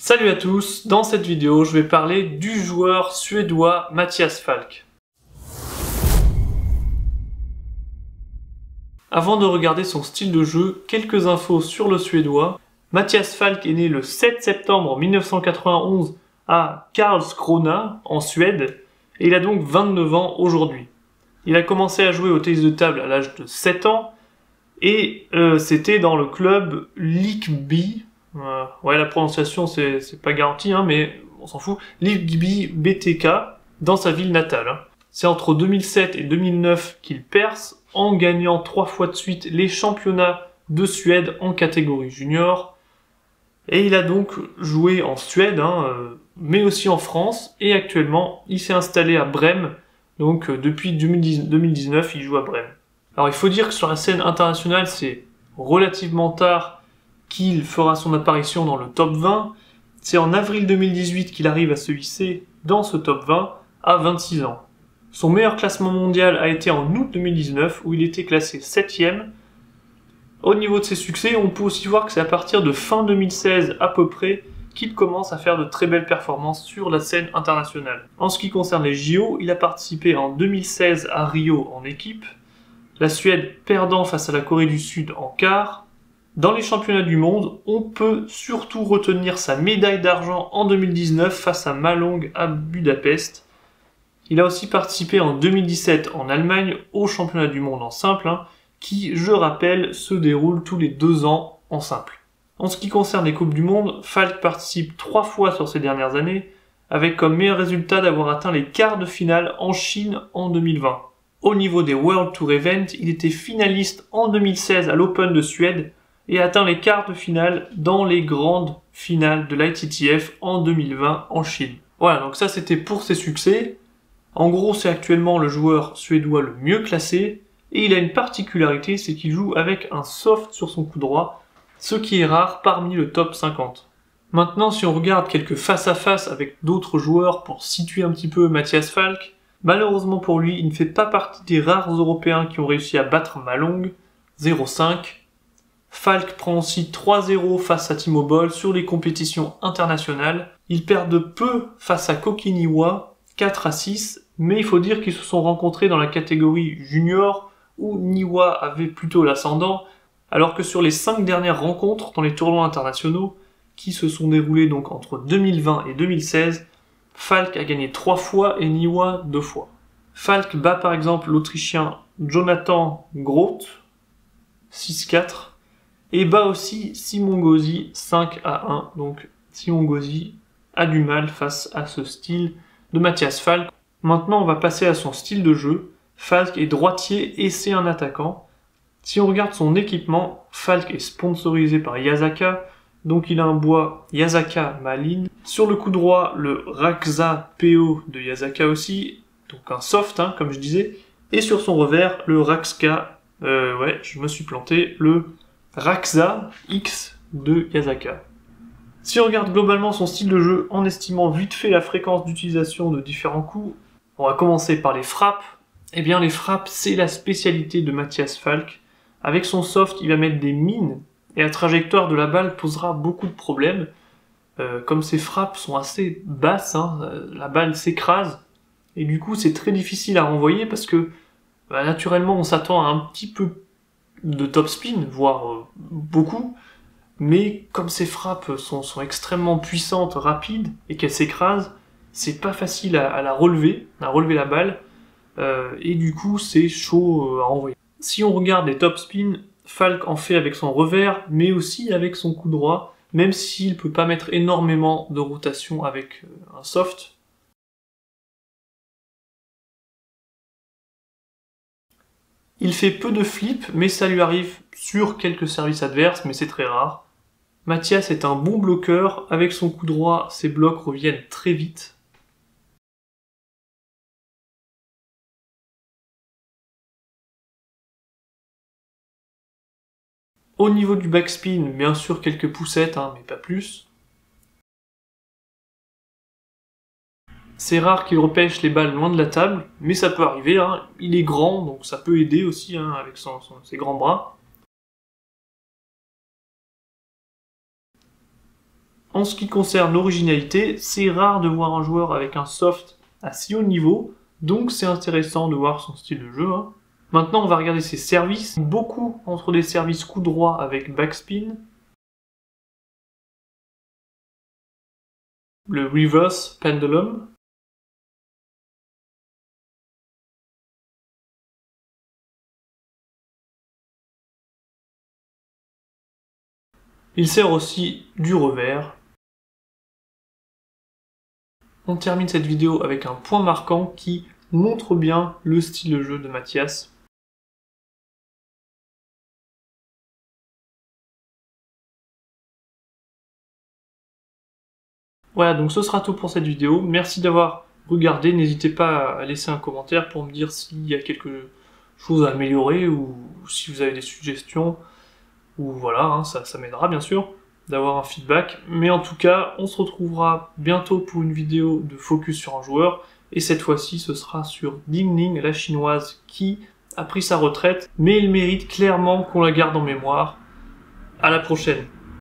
Salut à tous, dans cette vidéo je vais parler du joueur suédois Mattias Falk. Avant de regarder son style de jeu, quelques infos sur le suédois. Mattias Falk est né le 7 septembre 1991 à Karlskrona en Suède et il a donc 29 ans aujourd'hui. Il a commencé à jouer au tennis de table à l'âge de 7 ans et c'était dans le club Liekby. Ouais, la prononciation c'est pas garanti, hein, mais on s'en fout. Liekby BTK dans sa ville natale. C'est entre 2007 et 2009 qu'il perce en gagnant 3 fois de suite les championnats de Suède en catégorie junior. Et il a donc joué en Suède, mais aussi en France. Et actuellement, il s'est installé à Brême. Donc depuis 2019, il joue à Brême. Alors il faut dire que sur la scène internationale, c'est relativement tard qu'il fera son apparition dans le top 20. C'est en avril 2018 qu'il arrive à se hisser dans ce top 20 à 26 ans. Son meilleur classement mondial a été en août 2019 où il était classé 7e. Au niveau de ses succès, on peut aussi voir que c'est à partir de fin 2016 à peu près qu'il commence à faire de très belles performances sur la scène internationale. En ce qui concerne les JO, il a participé en 2016 à Rio en équipe, la Suède perdant face à la Corée du Sud en quart. Dans les championnats du monde, on peut surtout retenir sa médaille d'argent en 2019 face à Malong à Budapest. Il a aussi participé en 2017 en Allemagne au championnat du monde en simple, qui, je rappelle, se déroule tous les 2 ans en simple. En ce qui concerne les Coupes du Monde, Falk participe 3 fois sur ces dernières années, avec comme meilleur résultat d'avoir atteint les quarts de finale en Chine en 2020. Au niveau des World Tour Events, il était finaliste en 2016 à l'Open de Suède, et a atteint les quarts de finale dans les grandes finales de l'ITTF en 2020 en Chine. Voilà, donc ça c'était pour ses succès. En gros, c'est actuellement le joueur suédois le mieux classé, et il a une particularité, c'est qu'il joue avec un soft sur son coup droit, ce qui est rare parmi le top 50. Maintenant, si on regarde quelques face-à-face avec d'autres joueurs pour situer un petit peu Mattias Falk, malheureusement pour lui, il ne fait pas partie des rares Européens qui ont réussi à battre Malong, 0-5. Falk prend aussi 3-0 face à Timo Boll sur les compétitions internationales. Il perd de peu face à Koki Niwa, 4-6, mais il faut dire qu'ils se sont rencontrés dans la catégorie junior où Niwa avait plutôt l'ascendant, alors que sur les 5 dernières rencontres dans les tournois internationaux, qui se sont déroulés donc entre 2020 et 2016, Falk a gagné 3 fois et Niwa 2 fois. Falk bat par exemple l'Autrichien Jonathan Groth, 6-4, et bat aussi Simon Gauzy 5-1, donc Simon Gauzy a du mal face à ce style de Mattias Falk. Maintenant on va passer à son style de jeu. Falk est droitier et c'est un attaquant. Si on regarde son équipement, Falk est sponsorisé par Yasaka, donc il a un bois Yasaka Malin. Sur le coup droit, le Raxa PO de Yasaka aussi, donc un soft comme je disais, et sur son revers, le Raxka, je me suis planté, le Raxa X de Yasaka. Si on regarde globalement son style de jeu en estimant vite fait la fréquence d'utilisation de différents coups, on va commencer par les frappes. Eh bien les frappes, c'est la spécialité de Mattias Falk. Avec son soft, il va mettre des mines et la trajectoire de la balle posera beaucoup de problèmes. Comme ses frappes sont assez basses, la balle s'écrase et du coup c'est très difficile à renvoyer parce que naturellement on s'attend à un petit peu de top spin, voire beaucoup, mais comme ces frappes sont extrêmement puissantes, rapides, et qu'elles s'écrasent, c'est pas facile à relever la balle, et du coup c'est chaud à renvoyer. Si on regarde les top spin, Falk en fait avec son revers, mais aussi avec son coup droit, même s'il peut pas mettre énormément de rotation avec un soft. Il fait peu de flips, mais ça lui arrive sur quelques services adverses, mais c'est très rare. Mattias est un bon bloqueur, avec son coup droit, ses blocs reviennent très vite. Au niveau du backspin, bien sûr quelques poussettes, mais pas plus. C'est rare qu'il repêche les balles loin de la table, mais ça peut arriver, il est grand, donc ça peut aider aussi avec ses grands bras. En ce qui concerne l'originalité, c'est rare de voir un joueur avec un soft à si haut niveau, donc c'est intéressant de voir son style de jeu. Maintenant, on va regarder ses services. Beaucoup entre des services coup droit avec backspin, le reverse pendulum, il sert aussi du revers. On termine cette vidéo avec un point marquant qui montre bien le style de jeu de Mathias. Voilà, donc ce sera tout pour cette vidéo. Merci d'avoir regardé. N'hésitez pas à laisser un commentaire pour me dire s'il y a quelque chose à améliorer ou si vous avez des suggestions. Ou voilà, ça m'aidera bien sûr d'avoir un feedback. Mais en tout cas, on se retrouvera bientôt pour une vidéo de focus sur un joueur. Et cette fois-ci, ce sera sur Ding Ning, la chinoise, qui a pris sa retraite. Mais il mérite clairement qu'on la garde en mémoire. À la prochaine.